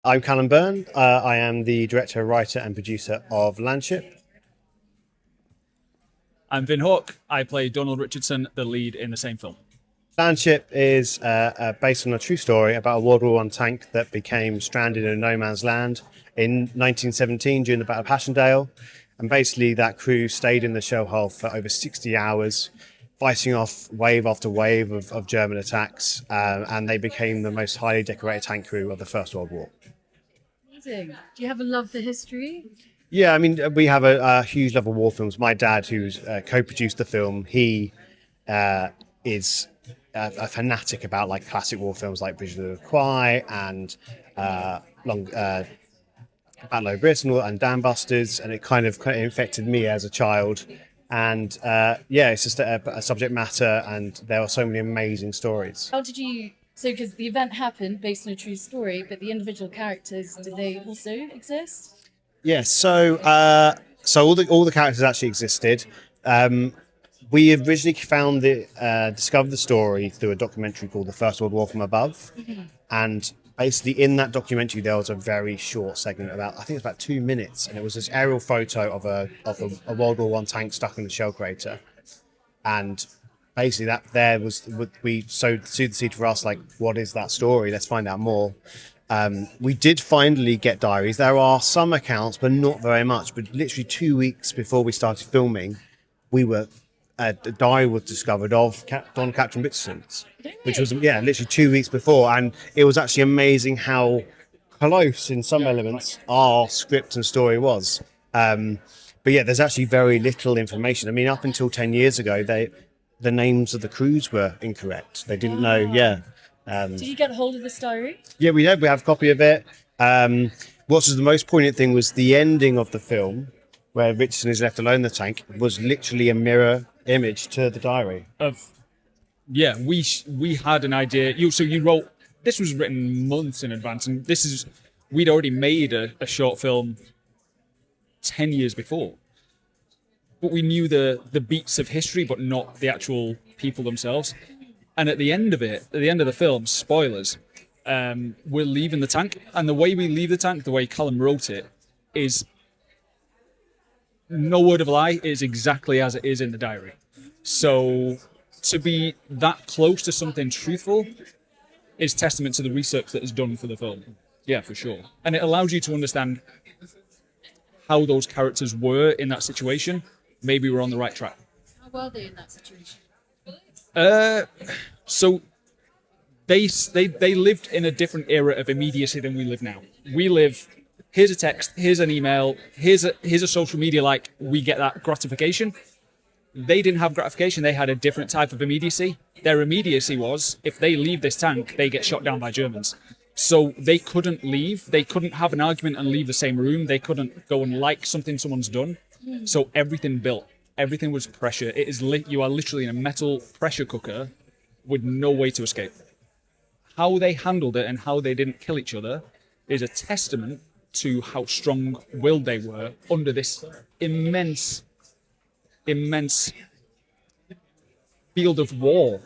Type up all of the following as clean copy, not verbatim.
I'm Callum Byrne. I am the director, writer, and producer of Landship. I'm Vin Hawke. I play Donald Richardson, the lead in the same film. Landship is based on a true story about a World War One tank that became stranded in no man's land in 1917 during the Battle of Passchendaele. And basically, that crew stayed in the shell hole for over 60 hours, fighting off wave after wave of German attacks, and they became the most highly decorated tank crew of the First World War. Amazing. Do you have a love for history? Yeah, I mean, we have a huge love of war films. My dad, who's co-produced the film, he is a fanatic about like classic war films like Bridge of the Quay and Long Battle Over Britain and Dam Busters, and it kind of infected me as a child. And yeah, it's just a subject matter, and there are so many amazing stories. How did you? So, because the event happened based on a true story, but the individual characters, do they also exist? Yes, so all the characters actually existed. We originally discovered the story through a documentary called The First World War from Above, and basically in that documentary there was a very short segment about, I think it's about 2 minutes, and it was this aerial photo of a World War One tank stuck in the shell crater, and basically that there was we sowed the seed for us, like, what is that story? Let's find out more. We did finally get diaries. There are some accounts, but not very much. But literally 2 weeks before we started filming, a diary was discovered of Captain Richardson's, which was literally 2 weeks before, and it was actually amazing how close in some elements our script and story was. But yeah, there's actually very little information. I mean, up until 10 years ago, the names of the crews were incorrect. They didn't know. Yeah. Did you get hold of this diary? Yeah, we did. We have a copy of it. What was the most poignant thing was the ending of the film, where Richardson is left alone in the tank, was literally a mirror image to the diary. We had an idea. You wrote. This was written months in advance, and we'd already made a short film 10 years before. But we knew the beats of history, but not the actual people themselves. And at the end of the film, spoilers, we're leaving the tank. And the way we leave the tank, the way Callum wrote it, is no word of a lie, is exactly as it is in the diary. So to be that close to something truthful is testament to the research that is done for the film. Yeah, for sure. And it allows you to understand how those characters were in that situation. Maybe we're on the right track. How were they in that situation? So they lived in a different era of immediacy than we live now. We live, here's a text, here's an email, here's a social media, like, we get that gratification. They didn't have gratification. They had a different type of immediacy. Their immediacy was, if they leave this tank, they get shot down by Germans. So they couldn't leave. They couldn't have an argument and leave the same room. They couldn't go and like something someone's done. So everything built. Everything was pressure. You are literally in a metal pressure cooker with no way to escape. How they handled it and how they didn't kill each other is a testament to how strong-willed they were under this immense field of war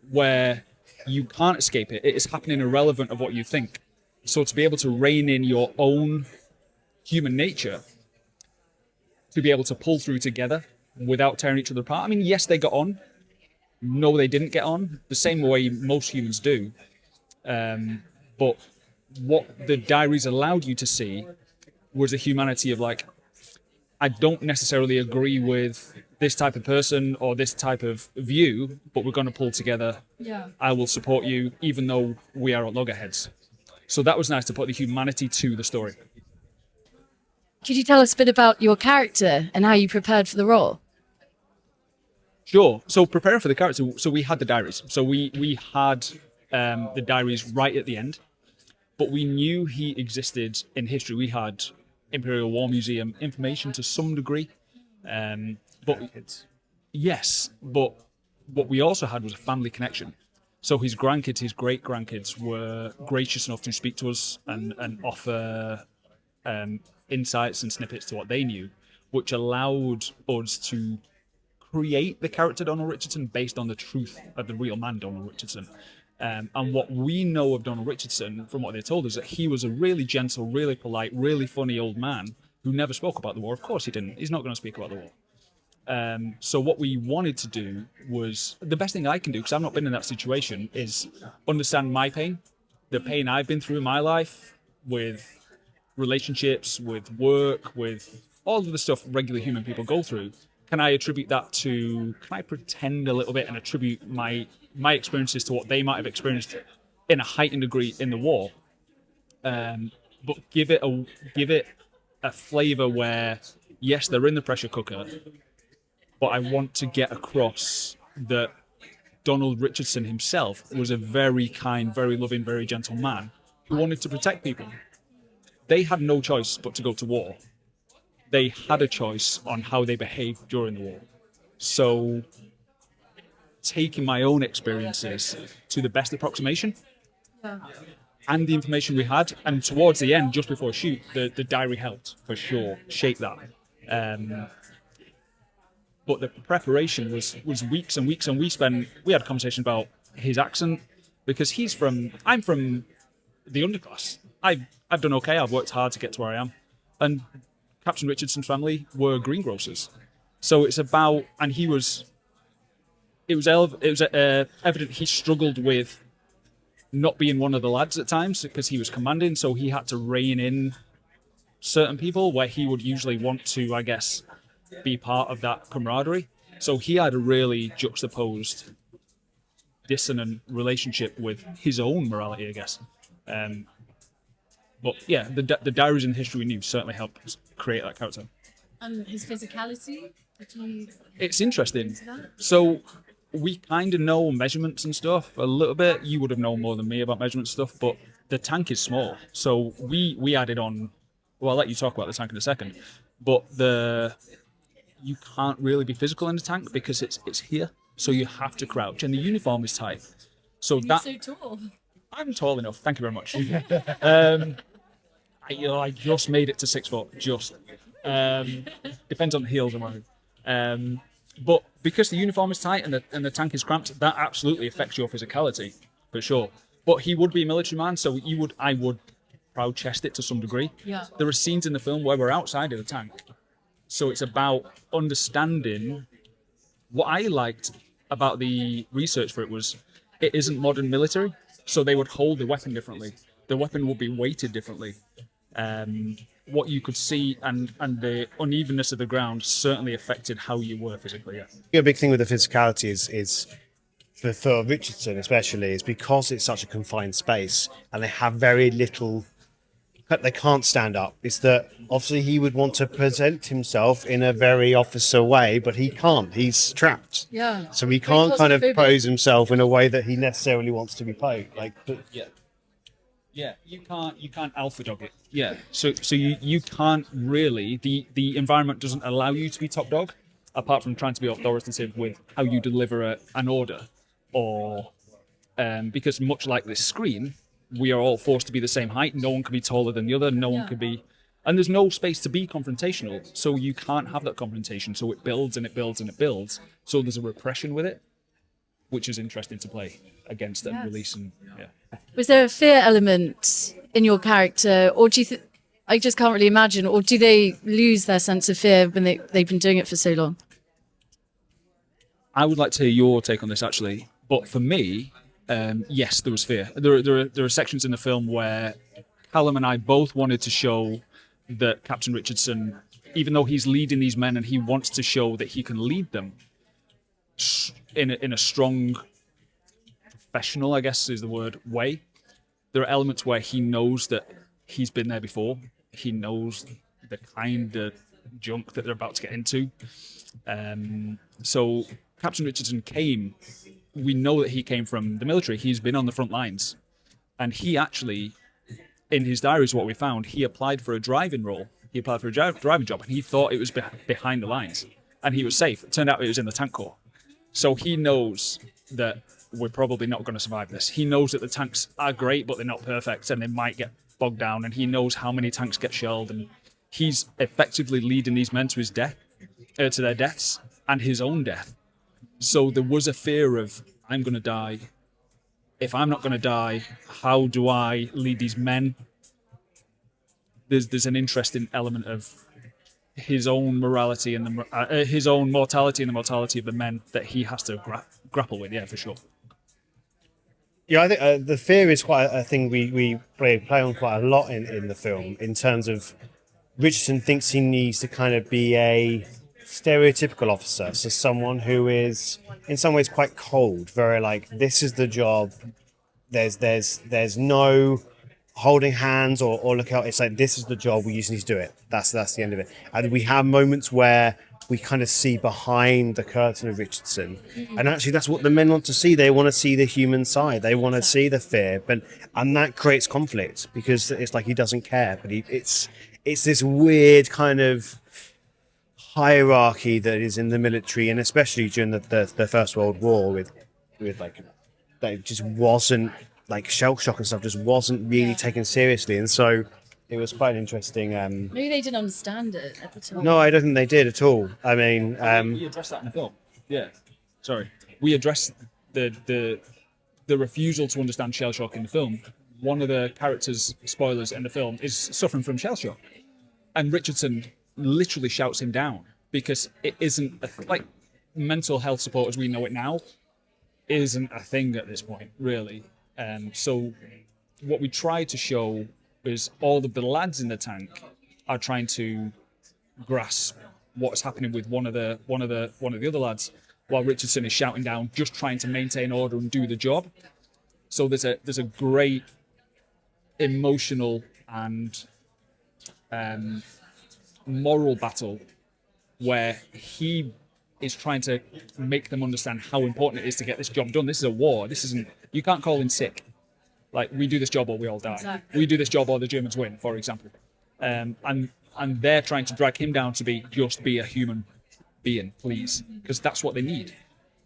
where you can't escape it. It is happening irrelevant of what you think. So to be able to rein in your own human nature, to be able to pull through together without tearing each other apart. I mean, yes, they got on. No, they didn't get on, the same way most humans do. But what the diaries allowed you to see was a humanity of, like, I don't necessarily agree with this type of person or this type of view, but we're going to pull together. Yeah. I will support you, even though we are at loggerheads. So that was nice to put the humanity to the story. Could you tell us a bit about your character and how you prepared for the role? Sure. So preparing for the character, so we had the diaries. So we had the diaries right at the end, but we knew he existed in history. We had Imperial War Museum information to some degree. But yes, but what we also had was a family connection. So his grandkids, his great-grandkids were gracious enough to speak to us and offer insights and snippets to what they knew, which allowed us to create the character Donald Richardson based on the truth of the real man Donald Richardson. And what we know of Donald Richardson, from what they told us, that he was a really gentle, really polite, really funny old man who never spoke about the war. Of course he didn't. He's not going to speak about the war. So what we wanted to do was, the best thing I can do, because I've not been in that situation, is understand my pain, the pain I've been through in my life with relationships, with work, with all of the stuff regular human people go through. Can I pretend a little bit and attribute my experiences to what they might have experienced in a heightened degree in the war, but give it a flavor where, yes, they're in the pressure cooker, but I want to get across that Donald Richardson himself was a very kind, very loving, very gentle man who wanted to protect people. They had no choice but to go to war. They had a choice on how they behaved during the war. So, taking my own experiences to the best approximation and the information we had, and towards the end, just before shoot, the diary helped for sure shape that. But the preparation was weeks and weeks, and we had a conversation about his accent, because I'm from the underclass. I've done okay. I've worked hard to get to where I am, and Captain Richardson's family were greengrocers. So it's about, and it was evident he struggled with not being one of the lads at times because he was commanding, so he had to rein in certain people where he would usually want to, I guess, be part of that camaraderie. So he had a really juxtaposed, dissonant relationship with his own morality, I guess. But yeah, the diaries and history we knew certainly helped create that character. And his physicality? It's interesting. So we kind of know measurements and stuff a little bit. You would have known more than me about measurement stuff, but the tank is small. So we added on, well, I'll let you talk about the tank in a second, but you can't really be physical in the tank because it's here. So you have to crouch, and the uniform is tight. So You're so tall. I'm tall enough. Thank you very much. I just made it to 6 foot. Just depends on the heels I'm wearing. But because the uniform is tight and the tank is cramped, that absolutely affects your physicality for sure. But he would be a military man, so I would proud chest it to some degree. Yeah. There are scenes in the film where we're outside of the tank, so it's about understanding. What I liked about the research for it was it isn't modern military, so they would hold the weapon differently. The weapon would be weighted differently. What you could see and the unevenness of the ground certainly affected how you were physically. Yeah. A big thing with the physicality is for Richardson especially, is because it's such a confined space and they have very little, they can't stand up. Is that obviously he would want to present himself in a very officer way, but he can't. He's trapped. Yeah. So he can't kind of pose himself in a way that he necessarily wants to be posed. Yeah, you can't alpha dog it. Yeah, so you can't really, the environment doesn't allow you to be top dog, apart from trying to be authoritative with how you deliver an order, or because much like this screen, we are all forced to be the same height. No one can be taller than the other. No one can be, and there's no space to be confrontational. So you can't have that confrontation. So it builds and it builds and it builds. So there's a repression with it, which is interesting to play against and release. And was there a fear element in your character, or do you I just can't really imagine, or do they lose their sense of fear when they've been doing it for so long? I would like to hear your take on this, actually. But for me, yes, there was fear. There are sections in the film where Callum and I both wanted to show that Captain Richardson, even though he's leading these men and he wants to show that he can lead them in a strong, professional, I guess is the word, way, there are elements where he knows that he's been there before. He knows the kind of junk that they're about to get into. So Captain Richardson we know that he came from the military. He's been on the front lines. And he actually, in his diaries, what we found, he applied for a driving role. He applied for a driving job, and he thought it was behind the lines. And he was safe. It turned out it was in the tank corps. So he knows that we're probably not going to survive this. He knows that the tanks are great, but they're not perfect, and they might get bogged down, and he knows how many tanks get shelled, and he's effectively leading these men to his death, to their deaths, and his own death. So there was a fear of, I'm going to die if I'm not going to die, how do I lead these men? There's an interesting element of his own morality and his own mortality and the mortality of the men that he has to grapple with. Yeah, for sure. Yeah, I think the fear is quite a thing we play on quite a lot in the film, in terms of Richardson thinks he needs to kind of be a stereotypical officer, so someone who is in some ways quite cold, very like, this is the job. There's no holding hands or look out. It's like, this is the job. We just need to do it. That's the end of it. And we have moments where we kind of see behind the curtain of Richardson, and actually that's what the men want to see. They want to see the human side. They want to see the fear, and that creates conflict, because it's like he doesn't care, but it's this weird kind of hierarchy that is in the military, and especially during the First World War with like, that it just wasn't, like, shell shock and stuff just wasn't really taken seriously, and so it was quite interesting. Maybe they didn't understand it at the time. No, I don't think they did at all. I mean, we addressed that in the film. Yeah, sorry, we addressed the refusal to understand shell shock in the film. One of the characters, spoilers, in the film is suffering from shell shock, and Richardson literally shouts him down, because it isn't like mental health support as we know it now isn't a thing at this point, really. So what we try to show is all of the lads in the tank are trying to grasp what's happening with one of the other lads, while Richardson is shouting down, just trying to maintain order and do the job. So there's a great emotional and moral battle where he is trying to make them understand how important it is to get this job done. This is a war. You can't call in sick. Like, we do this job or we all die. Exactly. We do this job or the Germans win, for example. And they're trying to drag him down to just be a human being, please, because that's what they need.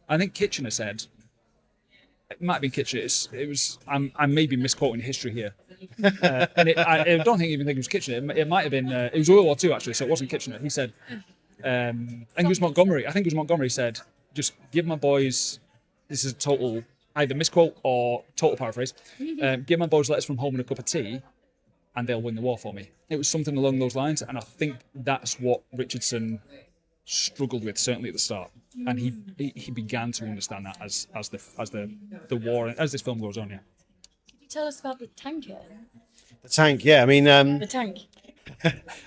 I think Kitchener said, it might have been Kitchener. I may be misquoting history here, and I don't think it was Kitchener. It might have been. It was World War II, actually, so it wasn't Kitchener. He said, I think it was Montgomery. Said, just give my boys. This is a total either misquote or total paraphrase. Give my boys letters from home and a cup of tea, and they'll win the war for me. It was something along those lines, and I think that's what Richardson struggled with, certainly at the start, and he began to understand that as the war, as this film goes on. Yeah. Can you tell us about the tank here? the tank, yeah. I mean, The tank.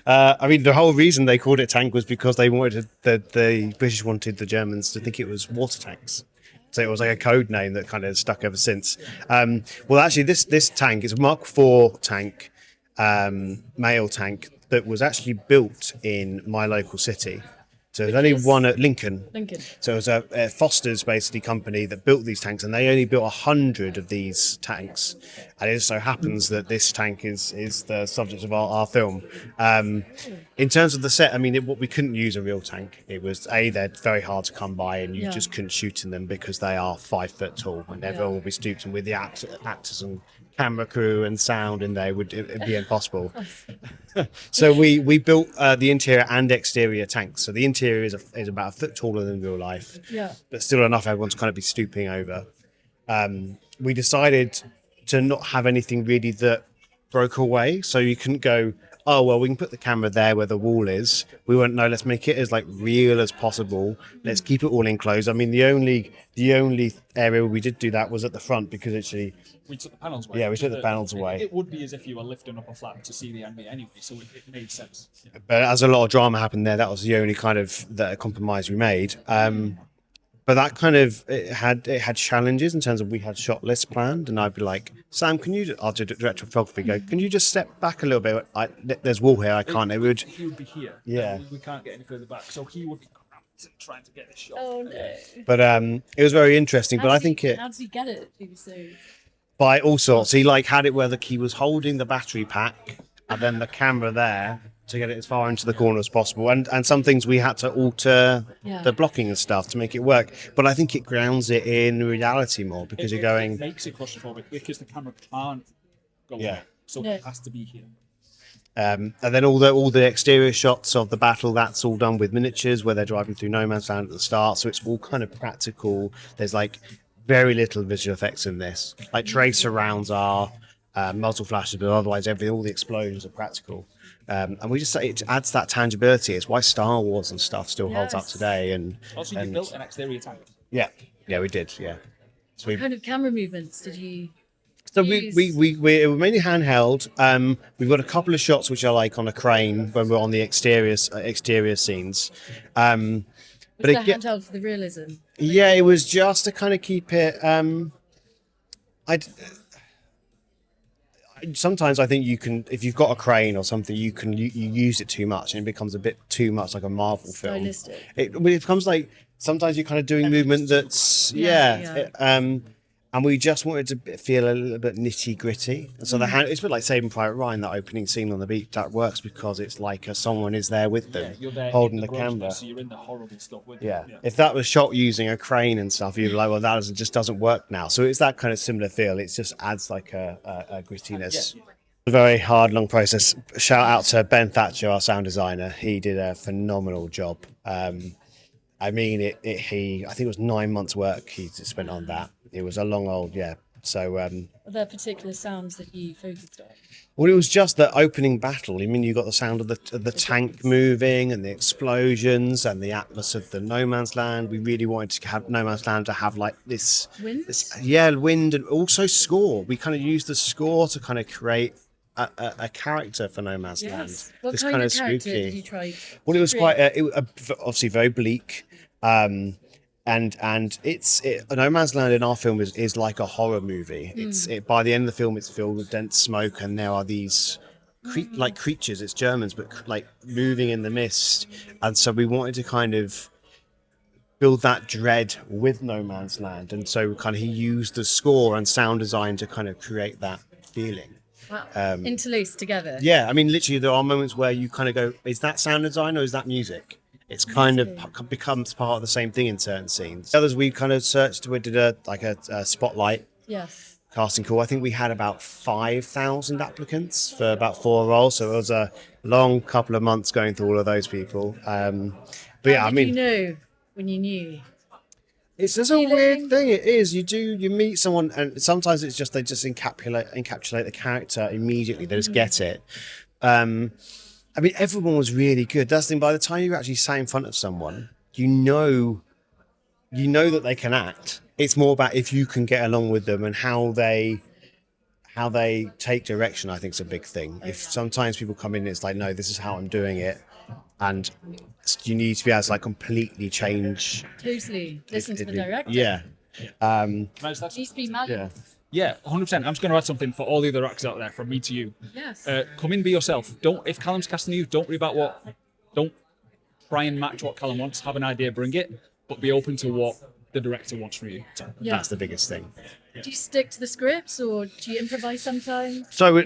I mean, the whole reason they called it tank was because they wanted the British wanted the Germans to think it was water tanks. So it was like a code name that kind of stuck ever since. Well, actually, this tank is a Mark IV tank, male tank, that was actually built in my local city. So there's only one at Lincoln. So it was a Foster's basically company that built these tanks, and they only built 100 of these tanks. And it just so happens that this tank is the subject of our film. In terms of the set, I mean, we couldn't use a real tank. It was they're very hard to come by, and you just couldn't shoot in them because they are 5 foot tall, and everyone will be stooped, and with the actors and camera crew and sound in there, it'd be impossible. So we built the interior and exterior tanks. So the interior is about a foot taller than real life, but still enough everyone to kind of be stooping over. We decided to not have anything really that broke away, so you couldn't go, oh well, we can put the camera there where the wall is. We went, no, let's make it as like real as possible. Let's keep it all enclosed. I mean, the only area where we did do that was at the front, because actually we took the panels away. Yeah, we took the panels away. It would be as if you were lifting up a flap to see the enemy anyway, so it made sense. Yeah. But as a lot of drama happened there, that was the only kind of the compromise we made. But that kind of it had challenges in terms of we had shot lists planned, and I'd be like, Sam, can you? I'll do director of photography. Go, can you just step back a little bit? There's wall here. I can't. He would be here. Yeah. We can't get any further back, so he would be trying to get this shot. Oh no! But it was very interesting. How did he get it? By all sorts. He had it where he was holding the battery pack and then the camera there to get it as far into the corner as possible. And some things we had to alter the blocking and stuff to make it work. But I think it grounds it in reality more, because you're going... It makes it claustrophobic because the camera can't go away. So it has to be here. And then all the exterior shots of the battle, that's all done with miniatures, where they're driving through no man's land at the start. So it's all kind of practical. There's very little visual effects in this. Like trace surrounds are muzzle flashes, but otherwise all the explosions are practical. And we just say it adds that tangibility. It's why Star Wars and stuff still holds up today. And Also, you built an exterior tank. yeah, we did. Yeah. So What kind of camera movements did you So use? we were mainly handheld. We've got a couple of shots which are like on a crane when we're on the exterior scenes. Was that handheld for the realism? Yeah, it was just to kind of keep it. Sometimes I think you can, if you've got a crane or something, you use it too much and it becomes a bit too much like a Marvel film. Stylistic. It becomes like sometimes you're kind of doing movement that's and we just wanted to feel a little bit nitty gritty. So it's a bit like Saving Private Ryan, that opening scene on the beach. That works because it's like someone is there with them, You're there holding in the camera. So you're in the horrible stuff with Yeah. them. If that was shot using a crane and stuff, you'd be like, well, just doesn't work now. So it's that kind of similar feel. It just adds like a grittiness. A very hard, long process. Shout out to Ben Thatcher, our sound designer. He did a phenomenal job. I mean, I think it was 9 months work he spent on that. It was a long old, So, Are there particular sounds that you focused on? well, it was just the opening battle. I mean, you got the sound of the tank moving and the explosions and the atmosphere of the No Man's Land. We really wanted to have No Man's Land to have like this Wind? wind, and also score. We kind of used the score to kind of create a character for No Man's Land. What This kind of character spooky. did you try? Well, it was create? quite obviously very bleak. And No Man's Land in our film is like a horror movie. By the end of the film, it's filled with dense smoke, and there are these like creatures. It's Germans, but like moving in the mist. And so we wanted to kind of build that dread with No Man's Land, and so he used the score and sound design to kind of create that feeling. Wow. Interlaced together. Yeah, I mean, literally, there are moments where you kind of go, "Is that sound design or is that music?" It's kind of becomes part of the same thing in certain scenes. Others we kind of searched. We did a spotlight Yes. casting call. I think we had about 5,000 applicants for about 4 roles, so it was a long couple of months going through all of those people. But yeah, How I did mean, you know when you knew? it's just a weird thing. It is. You meet someone, and sometimes it's just they just encapsulate the character immediately. They just get it. I mean, everyone was really good. That's the thing. By the time you actually sat in front of someone, you know that they can act. It's more about if you can get along with them and how they take direction. I think is a big thing. If sometimes people come in, and it's like, no, this is how I'm doing it, and you need to be able to like completely change. Totally. Listen to the director. Yeah. Needs to be malleable. Yeah, 100%. I'm just going to add something for all the other actors out there, from me to you. Yes. Come in, be yourself. If Callum's casting you, don't worry about don't try and match what Callum wants. Have an idea, bring it, but be open to what the director wants from you. Yeah. That's the biggest thing. Do you stick to the scripts or do you improvise sometimes? So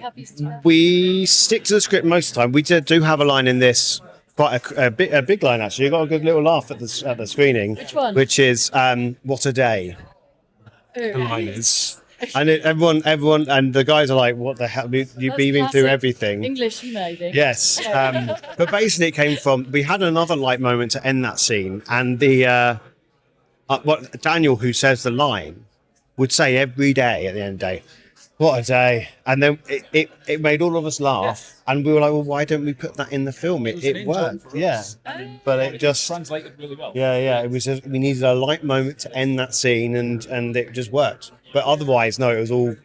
we stick to the script most of the time. We do have a line in this, quite a big line actually. You got a good little laugh at the screening. Which one? Which is "What a day." The line is. And everyone, and the guys are like, "What the hell? You're beaming through everything." English humor, I think. Yes, but basically, it came from. We had another light moment to end that scene, and the what Daniel, who says the line, would say every day at the end of the day, "What a day!" And then it made all of us laugh, and we were like, "Well, why don't we put that in the film?" It worked, yeah, but it just translated really well. Yeah. It was just, we needed a light moment to end that scene, and it just worked. But otherwise, no,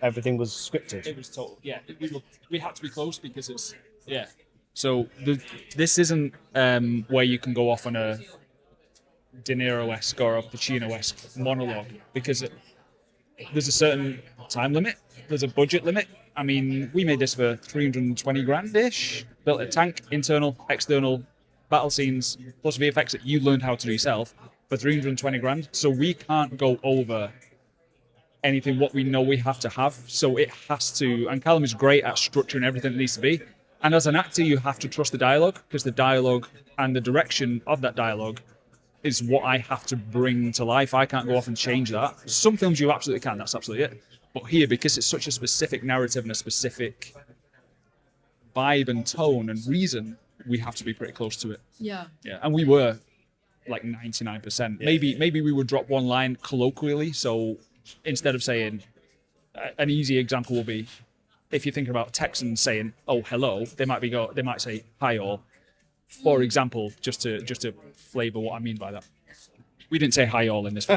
everything was scripted. It was total. Yeah, we had to be close because it's So this isn't where you can go off on a De Niro-esque or a Pacino-esque monologue, because there's a certain time limit. There's a budget limit. I mean, we made this for 320 grand-ish. Built a tank, internal, external, battle scenes, plus VFX that you learned how to do yourself for 320 grand. So we can't go over anything what we know we have to have. So it has to, and Callum is great at structuring everything that needs to be. And as an actor, you have to trust the dialogue, because the dialogue and the direction of that dialogue is what I have to bring to life. I can't go off and change that. Some films you absolutely can, that's absolutely it. But here, because it's such a specific narrative and a specific vibe and tone and reason, we have to be pretty close to it. Yeah. Yeah, and we were like 99%. Maybe we would drop one line colloquially, so instead of saying, an easy example will be, if you're thinking about Texans saying, "Oh, hello," they might say, "Hi all." For example, just to flavour what I mean by that. We didn't say hi all in this film.